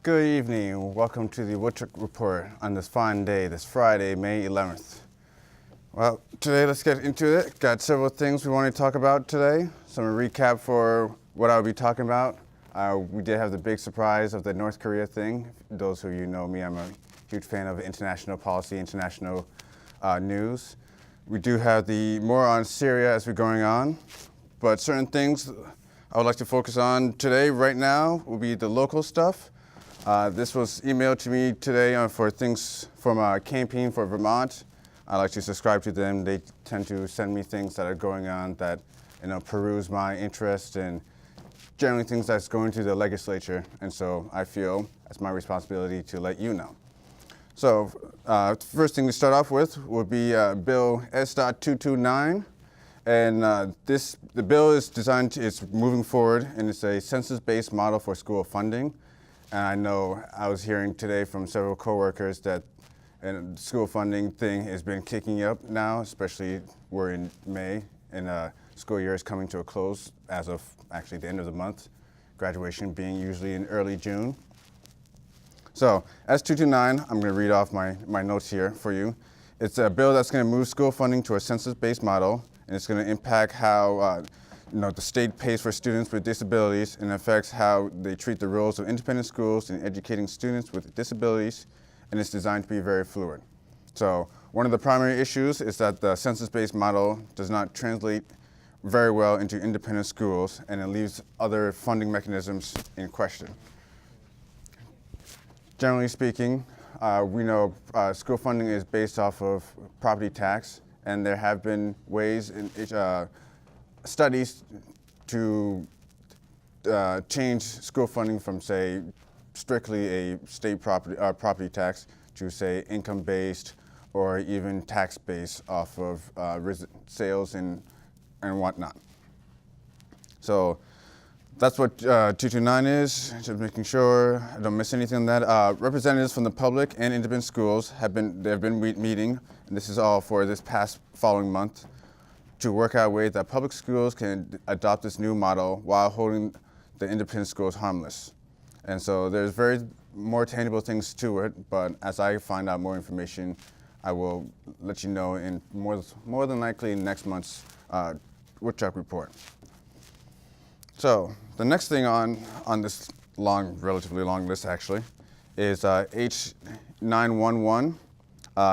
Good evening. Welcome to the Woodchuck Report on this fine day, this Friday, May 11th. Well, today let's get into it. Got several things we want to talk about today. Some recap for what I'll be talking about. We did have the big surprise of the North Korea thing. Those of you know me, I'm a huge fan of international policy, international news. We do have the more on Syria as we're going on, but certain things I would like to focus on today, right now, will be the local stuff. This was emailed to me today for things from Campaign for Vermont. I like to subscribe to them. They tend to send me things that are going on that peruse my interest and generally things that's going to the legislature. And so I feel it's my responsibility to let you know. So first thing to start off with would be Bill S.229. And the bill is designed it's moving forward, and it's a census-based model for school funding. And I know I was hearing today from several coworkers that the school funding thing has been kicking up now, especially we're in May, and school year is coming to a close as of actually the end of the month, graduation being usually in early June. So S229, I'm going to read off my notes here for you. It's a bill that's going to move school funding to a census-based model, and it's going to impact how the state pays for students with disabilities and affects how they treat the roles of independent schools in educating students with disabilities, and it's designed to be very fluid. So one of the primary issues is that the census-based model does not translate very well into independent schools, and it leaves other funding mechanisms in question. Generally speaking, we know school funding is based off of property tax, and there have been ways in studies to change school funding from, say, strictly a state property tax to, say, income-based or even tax-based off of sales and whatnot. So that's what 229 is, just making sure I don't miss anything on that. Representatives from the public and independent schools have been meeting, and this is all for this past following month, to work out ways that public schools can adopt this new model while holding the independent schools harmless. And so there's very more tangible things to it, but as I find out more information, I will let you know in more than likely next month's Woodchuck Report. So the next thing on this relatively long list actually, is H911.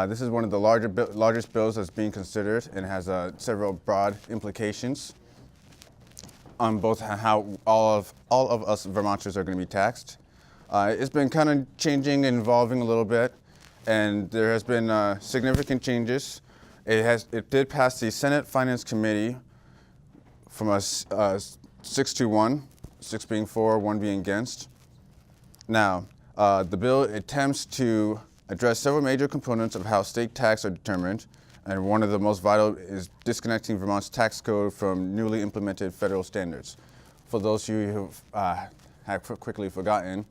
This is one of the largest bills that's being considered and has several broad implications on both how all of us Vermonters are going to be taxed. It's been kind of changing and evolving a little bit, and there has been significant changes. It did pass the Senate Finance Committee from a 6-1, 6 being for, 1 being against. Now, the bill attempts to address several major components of how state taxes are determined, and one of the most vital is disconnecting Vermont's tax code from newly implemented federal standards. For those of you who have quickly forgotten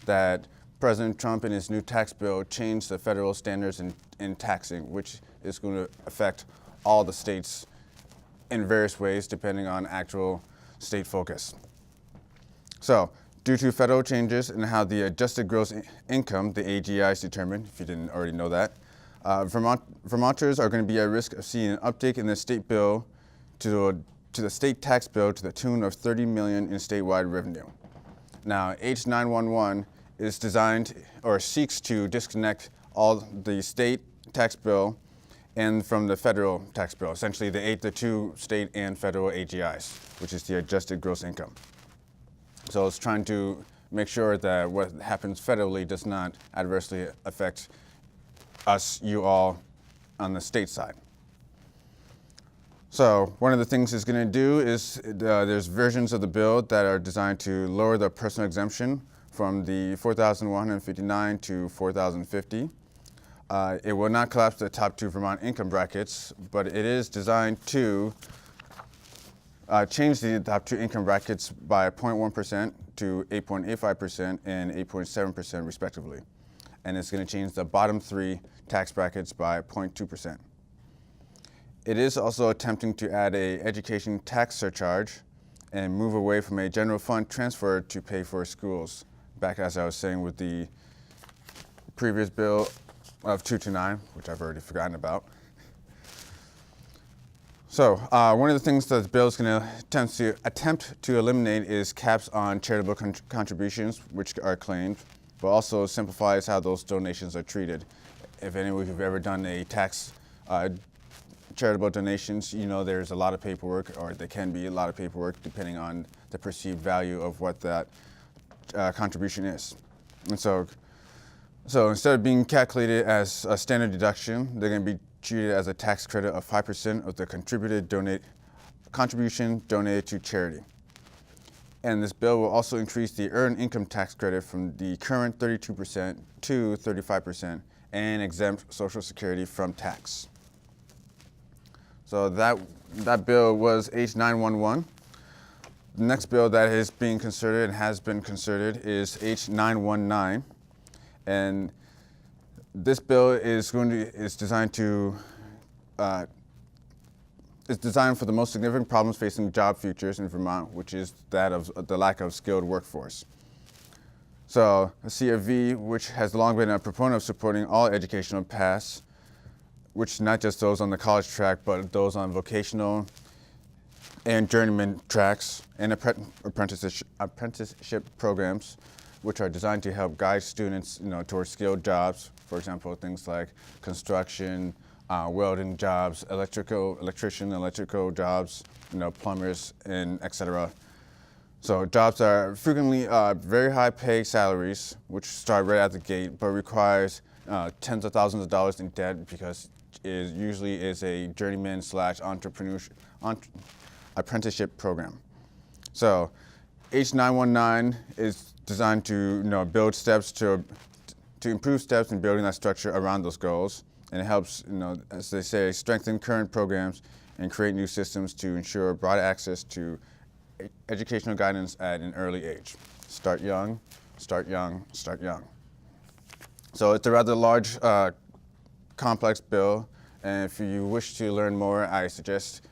that President Trump in his new tax bill changed the federal standards in taxing, which is going to affect all the states in various ways depending on actual state focus. So, due to federal changes in how the adjusted gross income, the AGI, is determined, if you didn't already know that, Vermonters are going to be at risk of seeing an uptick in the state bill to the state tax bill to the tune of $30 million in statewide revenue. Now, H911 is designed or seeks to disconnect all the state tax bill and from the federal tax bill, essentially the two state and federal AGIs, which is the adjusted gross income. So it's trying to make sure that what happens federally does not adversely affect us, you all, on the state side. So one of the things it's going to do is there's versions of the bill that are designed to lower the personal exemption from the $4,159 to $4,050. It will not collapse the top 2 Vermont income brackets, but it is designed to change the top 2 income brackets by 0.1% to 8.85% and 8.7% respectively. And it's going to change the bottom 3 tax brackets by 0.2%. It is also attempting to add an education tax surcharge and move away from a general fund transfer to pay for schools back as I was saying with the previous bill of 229, which I've already forgotten about. So one of the things that the bill is going to attempt to eliminate is caps on charitable contributions, which are claimed, but also simplifies how those donations are treated. If any of you have ever done a tax charitable donations, you know there's a lot of paperwork, or there can be a lot of paperwork depending on the perceived value of what that contribution is. And so instead of being calculated as a standard deduction, they're going to be treated as a tax credit of 5% of the contribution donated to charity. And this bill will also increase the earned income tax credit from the current 32% to 35% and exempt Social Security from tax. So that bill was H911. The next bill that is being considered and has been considered is H919. And this bill is designed for the most significant problems facing job futures in Vermont, which is that of the lack of skilled workforce. So CFV, which has long been a proponent of supporting all educational paths, which not just those on the college track, but those on vocational and journeyman tracks and apprenticeship programs, which are designed to help guide students, towards skilled jobs. For example, things like construction, welding jobs, electrical jobs, plumbers, and etc. So jobs are frequently very high pay salaries, which start right out the gate, but requires tens of thousands of dollars in debt because it usually is a journeyman / apprenticeship program. So H919 is designed to build steps to improve steps in building that structure around those goals, and it helps as they say, strengthen current programs and create new systems to ensure broad access to educational guidance at an early age. Start young, start young, start young. So it's a rather large, complex bill, and if you wish to learn more, I suggest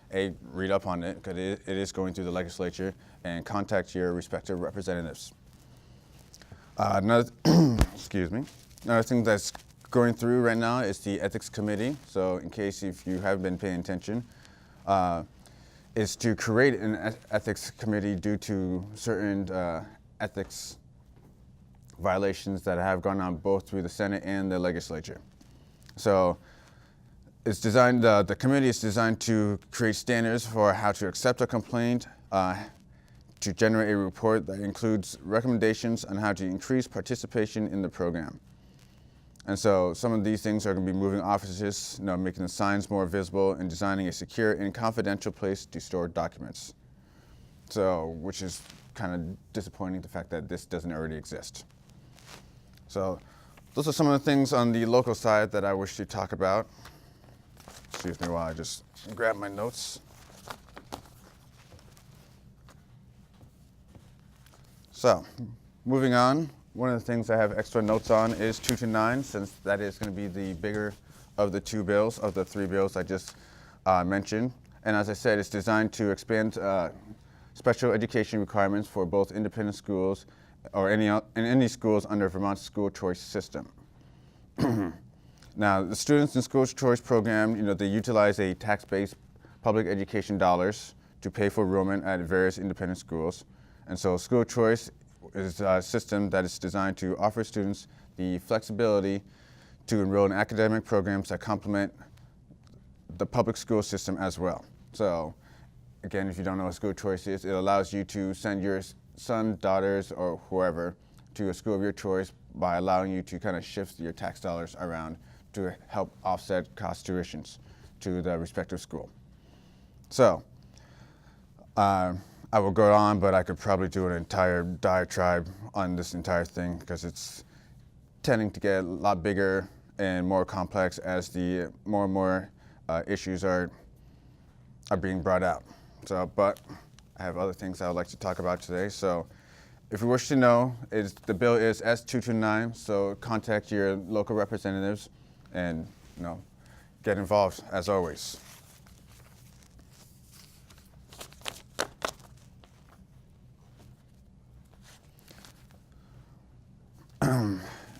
read up on it, because it is going through the legislature, and contact your respective representatives. Excuse me. Another thing that's going through right now is the Ethics Committee. So in case if you haven't been paying attention, is to create an Ethics Committee due to certain ethics violations that have gone on both through the Senate and the legislature. So it's designed, the committee is designed to create standards for how to accept a complaint, to generate a report that includes recommendations on how to increase participation in the program. And so some of these things are going to be moving offices, making the signs more visible, and designing a secure and confidential place to store documents. So, which is kind of disappointing, the fact that this doesn't already exist. So those are some of the things on the local side that I wish to talk about. Excuse me while I just grab my notes. So, moving on, one of the things I have extra notes on is 229, since that is going to be the bigger of the two bills, of the three bills I just mentioned. And as I said, it's designed to expand special education requirements for both independent schools or any schools under Vermont's school choice system. Now, the students in school choice program, they utilize a tax-based public education dollars to pay for enrollment at various independent schools. And so school choice is a system that is designed to offer students the flexibility to enroll in academic programs that complement the public school system as well. So again, if you don't know what school choice is, it allows you to send your son, daughters, or whoever to a school of your choice by allowing you to kind of shift your tax dollars around to help offset cost tuitions to the respective school. So I will go on, but I could probably do an entire diatribe on this entire thing, because it's tending to get a lot bigger and more complex as the more and more issues are being brought out. So, but I have other things I would like to talk about today. So if you wish to know, the bill is S229, so contact your local representatives and get involved as always.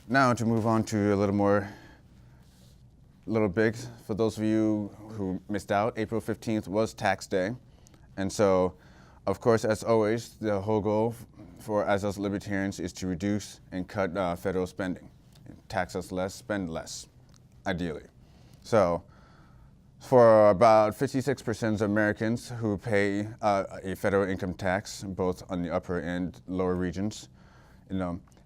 Now to move on to a little big. For those of you who missed out, April 15th was tax day. And so, of course, as always, the whole goal for us as libertarians is to reduce and cut federal spending. Tax us less, spend less, ideally. So, for about 56% of Americans who pay a federal income tax, both on the upper and lower regions,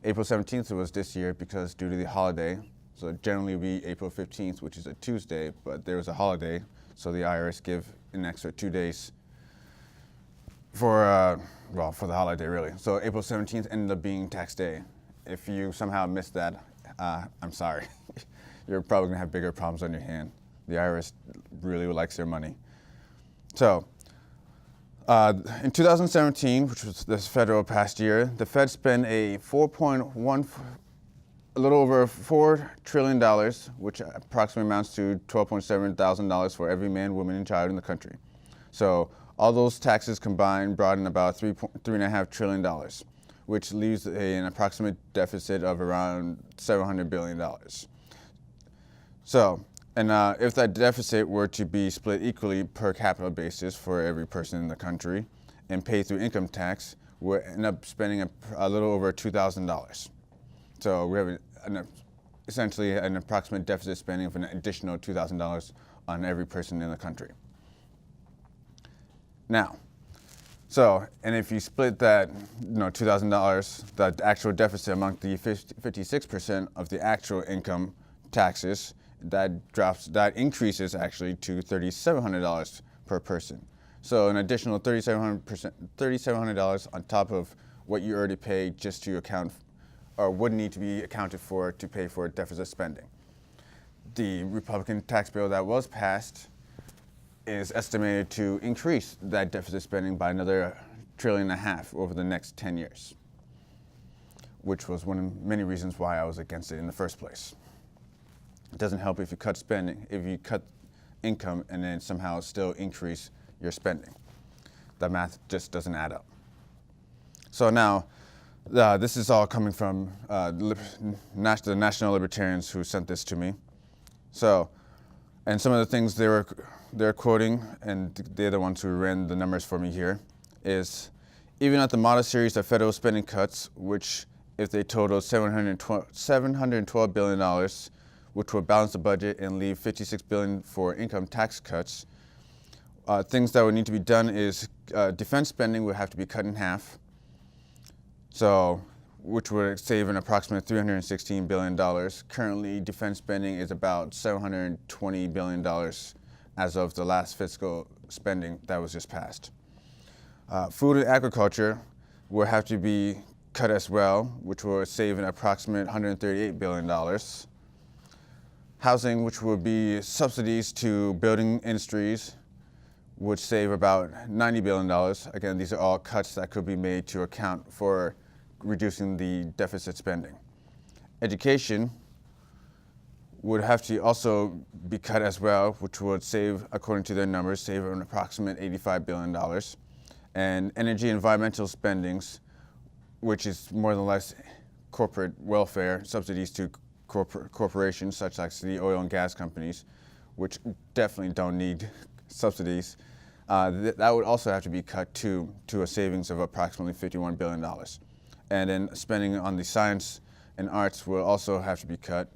April 17th was this year because due to the holiday. So generally it would be April 15th, which is a Tuesday, but there was a holiday, so the IRS give an extra 2 days for the holiday, really. So April 17th ended up being tax day. If you somehow missed that, I'm sorry. You're probably gonna have bigger problems on your hand. The IRS really likes their money. So, in 2017, which was this federal past year, the Fed spent a little over $4 trillion, which approximately amounts to $12.7 thousand for every man, woman, and child in the country. So all those taxes combined brought in about $3.5 trillion, which leaves an approximate deficit of around $700 billion. So, and if that deficit were to be split equally per capita basis for every person in the country and paid through income tax, we'll end up spending a little over $2,000. So we have essentially an approximate deficit spending of an additional $2,000 on every person in the country. Now, and if you split that, $2,000, the actual deficit among the 56% of the actual income taxes, that increases actually to $3,700 per person. So an additional $3,700 on top of what you already paid just to account or would need to be accounted for to pay for deficit spending. The Republican tax bill that was passed is estimated to increase that deficit spending by another $1.5 trillion over the next 10 years, which was one of many reasons why I was against it in the first place. It doesn't help if you cut spending, if you cut income and then somehow still increase your spending. The math just doesn't add up. So now, this is all coming from the National Libertarians who sent this to me. So, and some of the things they're quoting, and they're the ones who ran the numbers for me here, is even at the modest series of federal spending cuts, which if they total $712 billion, which will balance the budget and leave $56 billion for income tax cuts, things that would need to be done is defense spending would have to be cut in half. So, which would save an approximate $316 billion. Currently, defense spending is about $720 billion as of the last fiscal spending that was just passed. Food and agriculture will have to be cut as well, which will save an approximate $138 billion. Housing, which would be subsidies to building industries, would save about $90 billion. Again, these are all cuts that could be made to account for reducing the deficit spending. Education would have to also be cut as well, which would save, according to their numbers, save an approximate $85 billion. And energy and environmental spendings, which is more than less corporate welfare, subsidies to corporations such as the oil and gas companies, which definitely don't need subsidies, that would also have to be cut to a savings of approximately $51 billion. And then spending on the science and arts will also have to be cut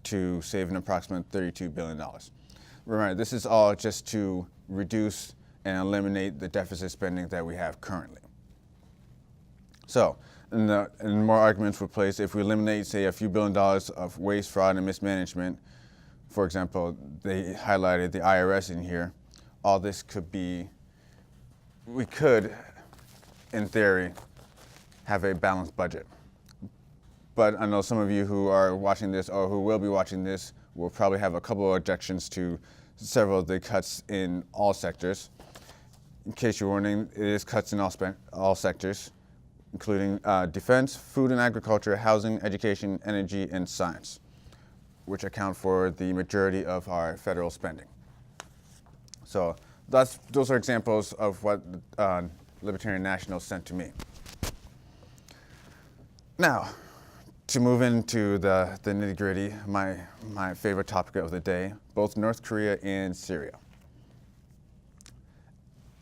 to save an approximate $32 billion. Remember, this is all just to reduce and eliminate the deficit spending that we have currently. So, and more arguments were placed if we eliminate, say, a few $1 billion of waste, fraud, and mismanagement. For example, they highlighted the IRS in here. All this could be, we could, in theory, have a balanced budget. But I know some of you who are watching this or who will be watching this will probably have a couple of objections to several of the cuts in all sectors. In case you're wondering, it is cuts in all sectors, including defense, food and agriculture, housing, education, energy, and science, which account for the majority of our federal spending. So those are examples of what Libertarian National sent to me. Now, to move into the nitty gritty, my favorite topic of the day, both North Korea and Syria.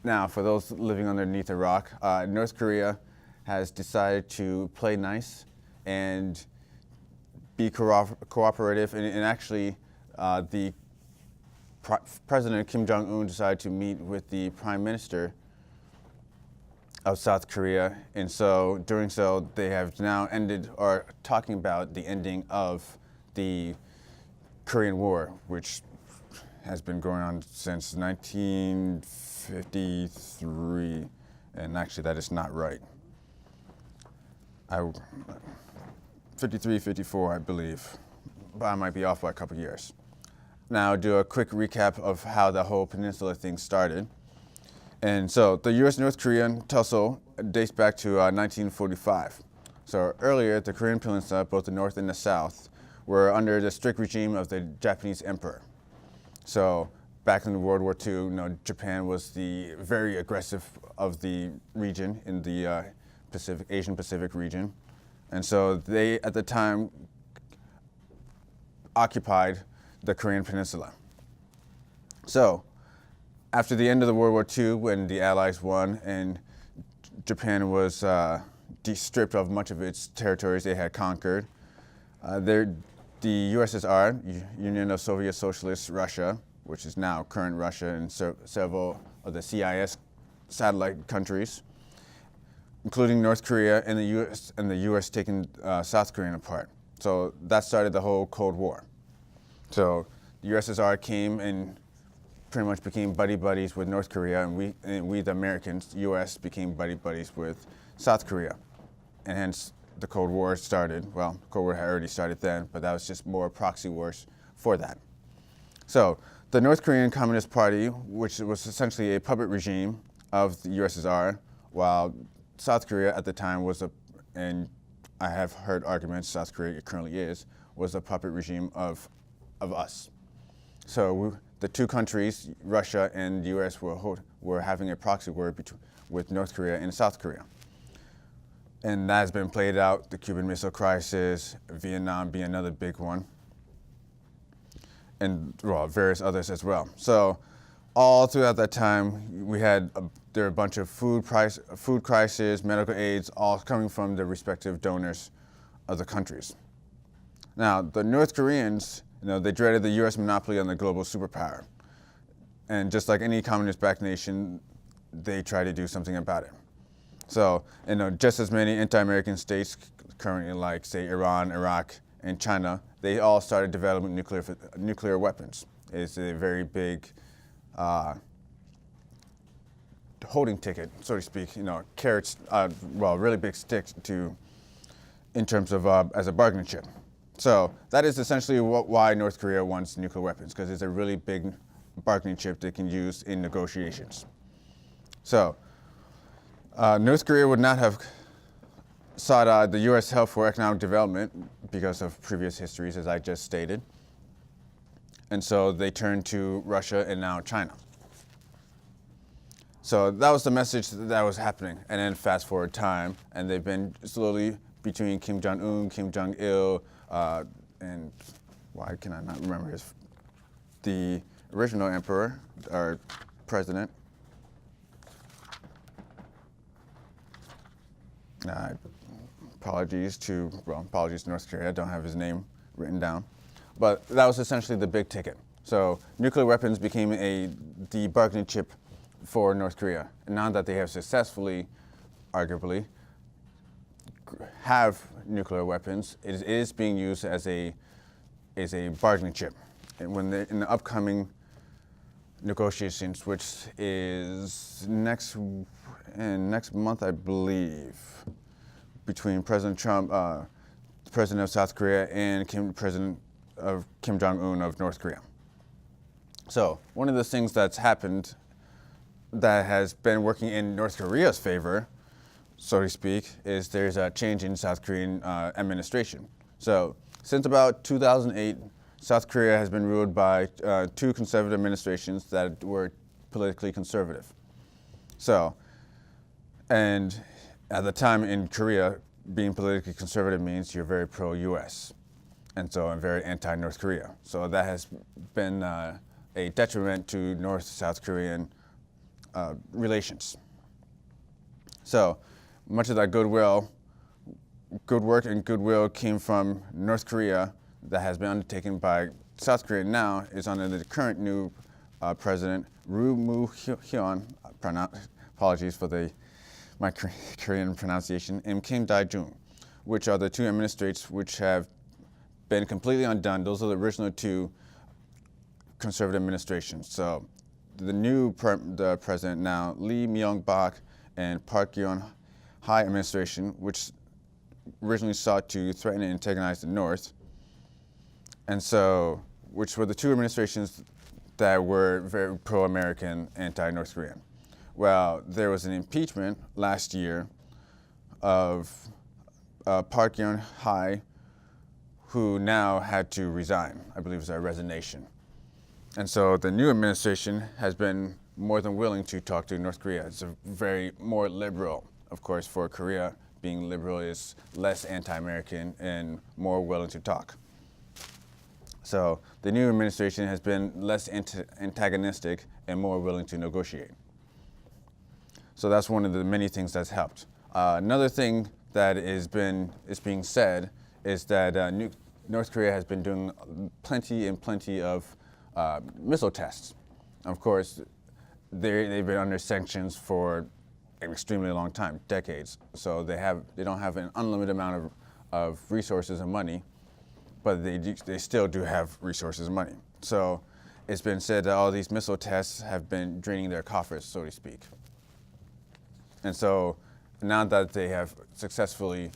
Now, for those living underneath a rock, North Korea has decided to play nice and be cooperative, and actually the President Kim Jong-un decided to meet with the Prime Minister of South Korea, and so doing so, they have now ended or talking about the ending of the Korean War, which has been going on since 1953, and actually that is not right. 53, 54, I believe, but I might be off by a couple years. Now, I'll do a quick recap of how the whole peninsula thing started. And so the U.S.-North Korean tussle dates back to 1945. So earlier, the Korean peninsula, both the north and the south, were under the strict regime of the Japanese emperor. So back in World War II, Japan was the very aggressive of the region in the Asian Pacific region. And so they, at the time, occupied the Korean peninsula. So after the end of the World War II, when the Allies won and Japan was stripped of much of its territories they had conquered, the USSR, Union of Soviet Socialist Russia, which is now current Russia and several of the CIS satellite countries, including North Korea and the US taking South Korea apart. So that started the whole Cold War. So the USSR came and pretty much became buddies with North Korea, and we the Americans, US, became buddies with South Korea. And hence the Cold War started. Well, the Cold War had already started then, but that was just more proxy wars for that. So the North Korean Communist Party, which was essentially a puppet regime of the USSR, while South Korea at the time was and I have heard arguments, South Korea currently was a puppet regime of us. So the two countries, Russia and the US, were having a proxy war with North Korea and South Korea. And that has been played out, the Cuban Missile Crisis, Vietnam being another big one, and various others as well. So all throughout that time, there were a bunch of food crisis, medical aids, all coming from the respective donors of the countries. Now, the North Koreans, they dreaded the U.S. monopoly on the global superpower. And just like any communist-backed nation, they tried to do something about it. So, just as many anti-American states currently, like, say, Iran, Iraq, and China, they all started developing nuclear weapons. It's a very big holding ticket, so to speak, carrots, really big sticks in terms of as a bargaining chip. So that is essentially why North Korea wants nuclear weapons, because it's a really big bargaining chip they can use in negotiations. So North Korea would not have sought the U.S. help for economic development because of previous histories, as I just stated. And so they turned to Russia and now China. So that was the message that was happening. And then fast forward time, and they've been slowly between Kim Jong-un, Kim Jong-il, and why can I not remember the original emperor, or president. Apologies to North Korea, I don't have his name written down. But that was essentially the big ticket. So nuclear weapons became the bargaining chip for North Korea. And now that they have successfully, arguably, have nuclear weapons, it is being used as a bargaining chip. And when in the upcoming negotiations, which is next month, I believe, between President Trump, President of South Korea, and President of Kim Jong-un of North Korea. So one of the things that's happened that has been working in North Korea's favor, so to speak, is there's a change in South Korean administration. So since about 2008, South Korea has been ruled by two conservative administrations that were politically conservative. So, and at the time in Korea, being politically conservative means you're very pro-U.S. and so I'm very anti-North Korea. So that has been a detriment to North-South Korean relations. So much of that good work and goodwill came from North Korea that has been undertaken by South Korea now is under the current new president, Roh Moo-hyun, apologies for my Korean pronunciation, and Kim Dae-jung, which are the two administrates which have been completely undone. Those are the original two conservative administrations. So the new the president now, Lee Myung-bak and Park Geun-hye administration, which originally sought to threaten and antagonize the North, and so, which were the two administrations that were very pro-American, anti-North Korean. Well, there was an impeachment last year of Park Geun-hye, who now had to resign. I believe it was a resignation. And so the new administration has been more than willing to talk to North Korea. It's a very more liberal. Of course, for Korea, being liberal is less anti-American and more willing to talk. So the new administration has been less antagonistic and more willing to negotiate. So that's one of the many things that's helped. Another thing that is being said is that North Korea has been doing plenty of missile tests. Of course, they've been under sanctions for an extremely long time, decades. So they don't have an unlimited amount of resources and money, but they still do have resources and money. So it's been said that all these missile tests have been draining their coffers, so to speak. And so now that they have successfully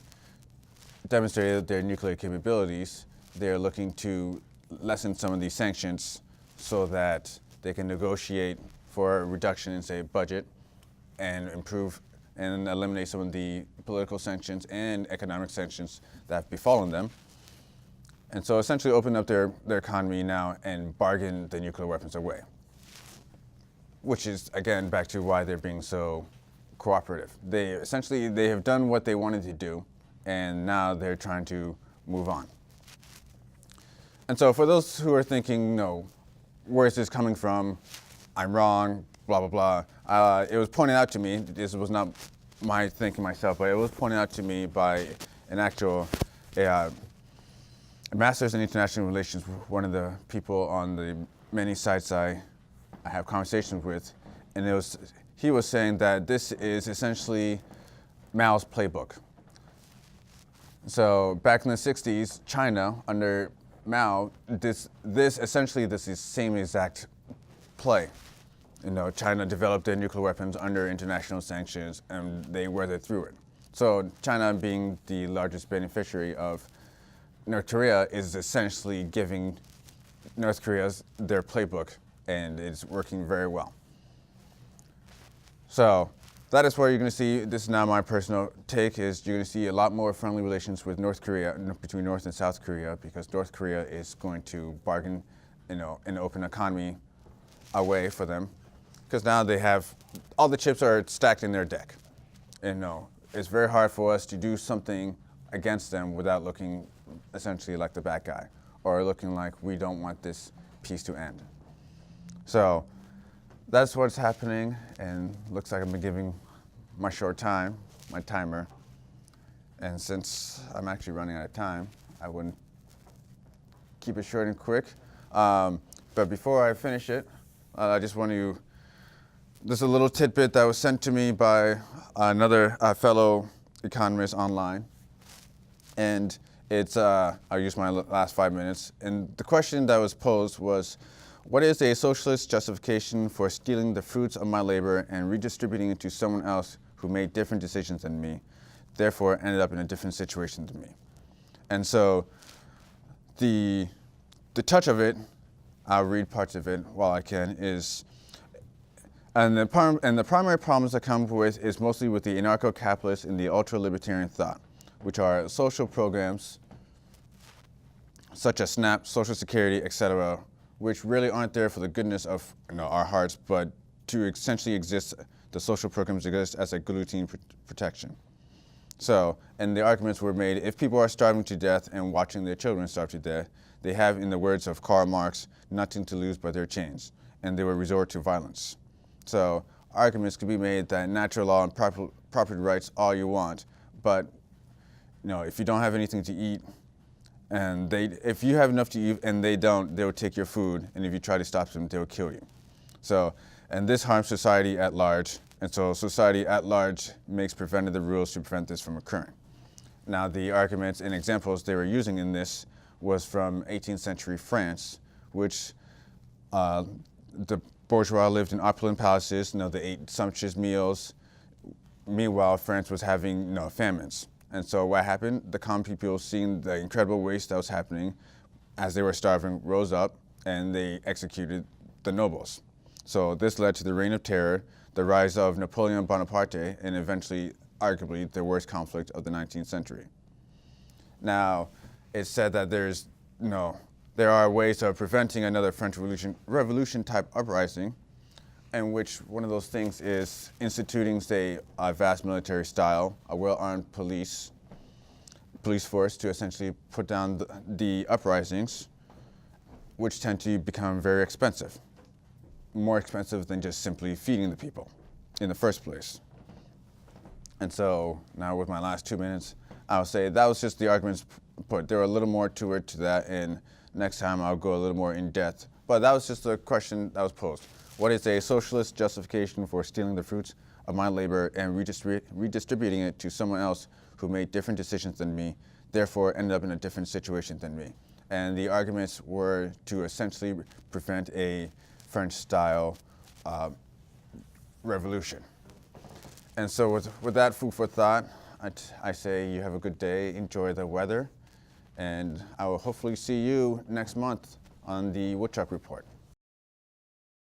demonstrated their nuclear capabilities, they're looking to lessen some of these sanctions so that they can negotiate for a reduction in, say, budget and improve and eliminate some of the political sanctions and economic sanctions that have befallen them. And so essentially open up their economy now and bargain the nuclear weapons away, which is, again, back to why they're being so cooperative. They have done what they wanted to do, and now they're trying to move on. And so for those who are thinking, no, where is this coming from? I'm wrong, blah, blah, blah. It was pointed out to me, this was not my thinking myself, but it was pointed out to me by an actual a master's in international relations, one of the people on the many sites I have conversations with, and he was saying that this is essentially Mao's playbook. So back in the 60s, China, under Mao, this is the same exact play. China developed their nuclear weapons under international sanctions, and they weathered through it. So China, being the largest beneficiary of North Korea, is essentially giving North Korea their playbook, and it's working very well. So that is where you're going to see, this is now my personal take, is you're going to see a lot more friendly relations with North Korea, between North and South Korea, because North Korea is going to bargain, an open economy away for them, because now they have, all the chips are stacked in their deck. And it's very hard for us to do something against them without looking essentially like the bad guy, or looking like we don't want this peace to end. So that's what's happening, and looks like I've been giving my short time, my timer. And since I'm actually running out of time, I wouldn't keep it short and quick. But before I finish it, I just want to, this is a little tidbit that was sent to me by another fellow economist online. And it's, I'll use my last 5 minutes. And the question that was posed was, what is a socialist justification for stealing the fruits of my labor and redistributing it to someone else who made different decisions than me, therefore ended up in a different situation than me? And so the touch of it, I'll read parts of it while I can, is, and the primary problems that come with is mostly with the anarcho-capitalist and the ultra-libertarian thought, which are social programs such as SNAP, Social Security, etc., which really aren't there for the goodness of our hearts, but to essentially exist, the social programs exist as a routine protection. So, and the arguments were made, if people are starving to death and watching their children starve to death, they have, in the words of Karl Marx, nothing to lose but their chains, and they will resort to violence. So, arguments could be made that natural law and property rights all you want, but if you don't have anything to eat, and if you have enough to eat and they don't, they will take your food, and if you try to stop them, they will kill you. So, and this harms society at large, and so society at large makes preventative rules to prevent this from occurring. Now, the arguments and examples they were using in this was from 18th century France, which the bourgeois lived in opulent palaces, they ate sumptuous meals. Meanwhile, France was having famines. And so what happened? The common people, seeing the incredible waste that was happening as they were starving, rose up and they executed the nobles. So this led to the Reign of Terror, the rise of Napoleon Bonaparte, and eventually, arguably, the worst conflict of the 19th century. Now, it's said that there are ways of preventing another French Revolution type uprising, in which one of those things is instituting, say, a vast military style, a well-armed police force to essentially put down the uprisings, which tend to become very expensive. More expensive than just simply feeding the people in the first place. And so now with my last 2 minutes, I'll say that was just the arguments put. There were a little more to that, and next time I'll go a little more in depth. But that was just a question that was posed. What is a socialist justification for stealing the fruits of my labor and redistributing it to someone else who made different decisions than me, therefore ended up in a different situation than me? And the arguments were to essentially prevent a French-style revolution. And so with that food for thought, I say you have a good day, enjoy the weather, and I will hopefully see you next month on the Woodchuck Report.